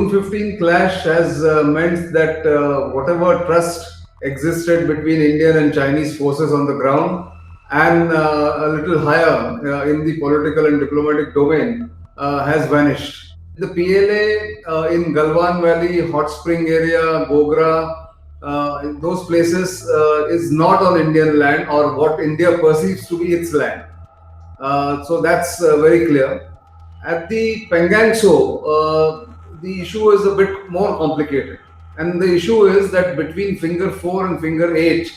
June 15 clash has meant that whatever trust existed between Indian and Chinese forces on the ground and a little higher in the political and diplomatic domain has vanished. The PLA in Galwan Valley, Hot Spring area, Gogra, those places is not on Indian land or what India perceives to be its land. So that's very clear. At the Pangangso, the issue is a bit more complicated. And the issue is that between finger 4 and finger 8,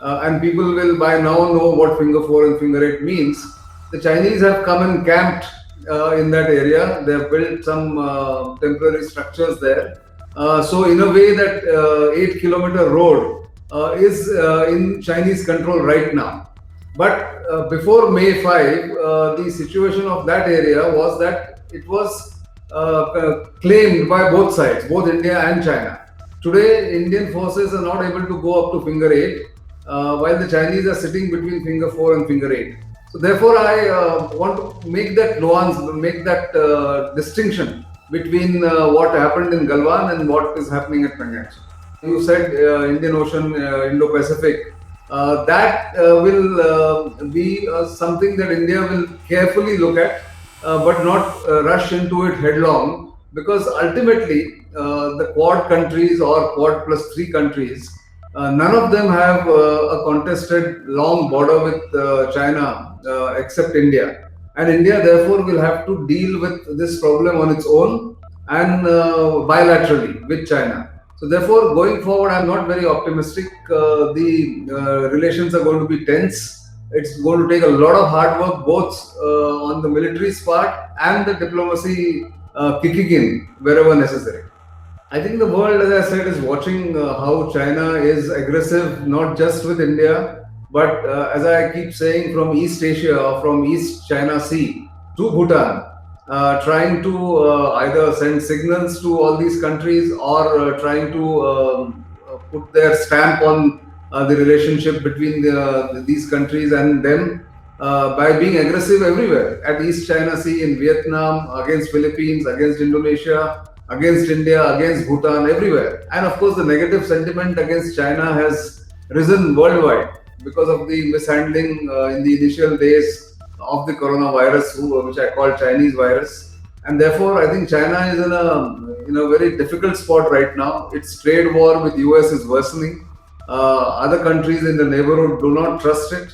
and people will by now know what finger 4 and finger 8 means, the Chinese have come and camped in that area. They have built some temporary structures there. So in a way that 8-kilometer road is in Chinese control right now. But before May 5, the situation of that area was that it was claimed by both sides, both India and China. Today, Indian forces are not able to go up to finger 8, while the Chinese are sitting between finger 4 and finger 8. So therefore, I want to make that nuance, make that distinction between what happened in Galwan and what is happening at Pangangso. You said Indian Ocean, Indo-Pacific. That will be something that India will carefully look at, but not rush into it headlong, because ultimately the Quad countries or Quad plus 3 countries, none of them have a contested long border with China except India. And India therefore will have to deal with this problem on its own and bilaterally with China. So therefore, going forward, I'm not very optimistic. The relations are going to be tense. It's going to take a lot of hard work, both on the military's part and the diplomacy kicking in wherever necessary. I think the world, as I said, is watching how China is aggressive, not just with India, but as I keep saying, from East Asia or from East China Sea to Bhutan. Trying to either send signals to all these countries or trying to put their stamp on the relationship between these countries and them by being aggressive everywhere at East China Sea, in Vietnam, against Philippines, against Indonesia, against India, against Bhutan, everywhere. And of course, the negative sentiment against China has risen worldwide because of the mishandling in the initial days of the coronavirus, which I call Chinese virus. And therefore, I think China is in a very difficult spot right now. Its trade war with US is worsening. Other countries in the neighborhood do not trust it.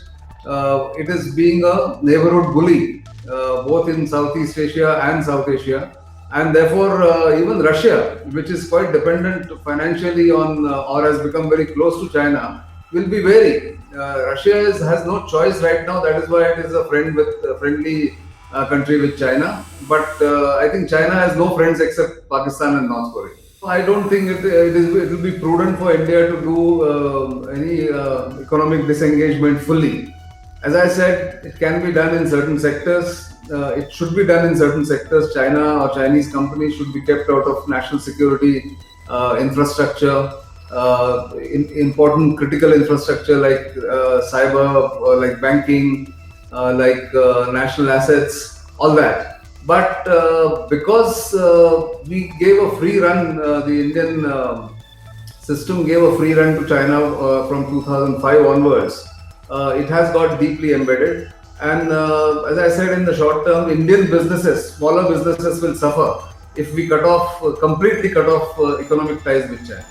It is being a neighborhood bully, both in Southeast Asia and South Asia. And therefore, even Russia, which is quite dependent financially on or has become very close to China, will be wary. Russia has no choice right now. That is why it is a friendly country with China. But I think China has no friends except Pakistan and North Korea. I don't think it will be prudent for India to do any economic disengagement fully. As I said, it can be done in certain sectors. It should be done in certain sectors. China or Chinese companies should be kept out of national security infrastructure. Important critical infrastructure like cyber, like banking, like national assets, all that. But because we gave a free run, the Indian system gave a free run to China from 2005 onwards, it has got deeply embedded. And as I said, in the short term, Indian businesses, smaller businesses will suffer if we completely cut off economic ties with China.